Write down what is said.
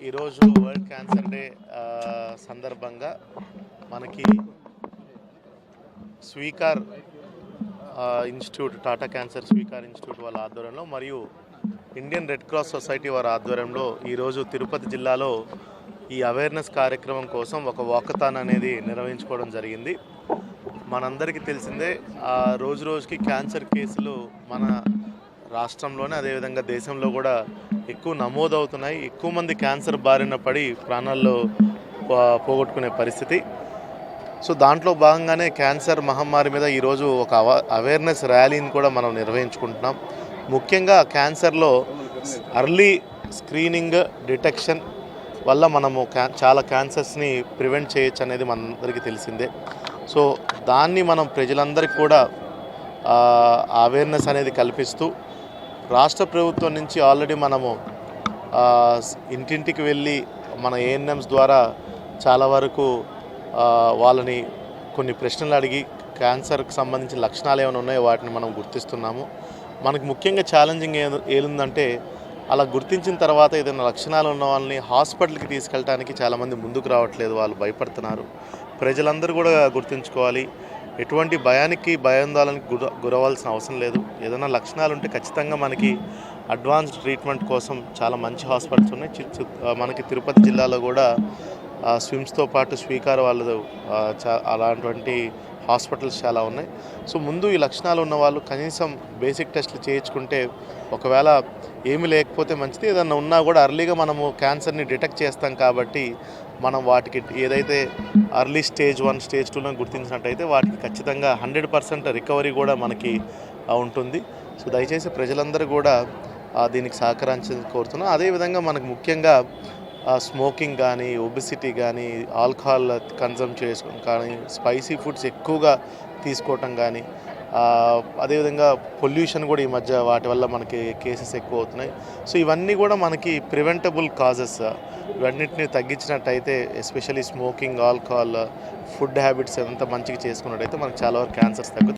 ఈరోజు world cancer day సందర్భంగా మనకి Sweekar institute Tata cancer Sweekar institute వాళ్ళ ఆధ్వర్యంలో మరియు ఇండియన్ రెడ్ క్రాస్ సొసైటీ వారి ఆధ్వర్యంలో ఈరోజు తిరుపతి జిల్లాలో ఈ అవేర్నెస్ కార్యక్రమం కోసం ఒక వాకథాన్ అనేది నిర్వహించుకోవడం జరిగింది. మనందరికీ తెలిసిందే రోజు రోజుకి క్యాన్సర్ కేసులు మన రాష్ట్రంలోనే అదేవిధంగా దేశంలో కూడా ఎక్కువ నమోదవుతున్నాయి. ఎక్కువ మంది క్యాన్సర్ బారిన పడి ప్రాణాల్లో పోగొట్టుకునే పరిస్థితి. సో దాంట్లో భాగంగానే క్యాన్సర్ మహమ్మారి మీద ఈరోజు ఒక అవేర్నెస్ ర్యాలీని కూడా మనం నిర్వహించుకుంటున్నాం. ముఖ్యంగా క్యాన్సర్లో అర్లీ స్క్రీనింగ్ డిటెక్షన్ వల్ల మనము చాలా క్యాన్సర్స్ని ప్రివెంట్ చేయొచ్చు అనేది మనందరికీ తెలిసిందే. సో దాన్ని మనం ప్రజలందరికీ కూడా అవేర్నెస్ అనేది కల్పిస్తూ రాష్ట్ర ప్రభుత్వం నుంచి ఆల్రెడీ మనము ఇంటింటికి వెళ్ళి మన ఏఎన్ఎంస్ ద్వారా చాలా వరకు వాళ్ళని కొన్ని ప్రశ్నలు అడిగి క్యాన్సర్కి సంబంధించిన లక్షణాలు ఏమైనా ఉన్నాయో వాటిని మనం గుర్తిస్తున్నాము. మనకు ముఖ్యంగా ఛాలెంజింగ్ ఏముందంటే అలా గుర్తించిన తర్వాత ఏదైనా లక్షణాలు ఉన్న వాళ్ళని హాస్పిటల్కి తీసుకెళ్ళడానికి చాలామంది ముందుకు రావట్లేదు, వాళ్ళు భయపడుతున్నారు. ప్రజలందరూ కూడా గుర్తుంచుకోవాలి, ఎటువంటి భయాందోళనకి గురవాల్సిన అవసరం లేదు. ఏదైనా లక్షణాలు ఉంటే ఖచ్చితంగా మనకి అడ్వాన్స్డ్ ట్రీట్మెంట్ కోసం చాలా మంచి హాస్పిటల్స్ ఉన్నాయి. మనకి తిరుపతి జిల్లాలో కూడా స్విమ్స్తో పాటు స్వీకార్ వాళ్ళదు అలాంటి హాస్పిటల్స్ చాలా ఉన్నాయి. సో ముందు ఈ లక్షణాలు ఉన్న వాళ్ళు కనీసం బేసిక్ టెస్ట్లు చేయించుకుంటే ఒకవేళ ఏమీ లేకపోతే మంచిది, ఏదన్నా ఉన్నా కూడా అర్లీగా మనము క్యాన్సర్ని డిటెక్ట్ చేస్తాం కాబట్టి మనం వాటికి ఏదైతే అర్లీ స్టేజ్ 1 స్టేజ్ 2లో గుర్తించినట్టయితే వాటికి ఖచ్చితంగా 100% రికవరీ కూడా మనకి ఉంటుంది. సో దయచేసి ప్రజలందరూ కూడా దీనికి సహకరించాలని కోరుతున్నాం. అదేవిధంగా మనకు ముఖ్యంగా స్మోకింగ్ కానీ, ఒబెసిటీ కానీ, ఆల్కహాల్ కన్సమ్ చేసుకోవడం కానీ, స్పైసీ ఫుడ్స్ ఎక్కువగా తీసుకోవటం కానీ, అదేవిధంగా పొల్యూషన్ కూడా ఈ మధ్య వాటి వల్ల మనకి కేసెస్ ఎక్కువ అవుతున్నాయి. సో ఇవన్నీ కూడా మనకి ప్రివెంటబుల్ కాజెస్. ఇవన్నిటిని తగ్గించినట్టయితే especially smoking, alcohol, food habits ఎంత మంచిగా చేసుకున్నట్టయితే మనకు చాలా వరకు క్యాన్సర్స్ తగ్గుతాయి.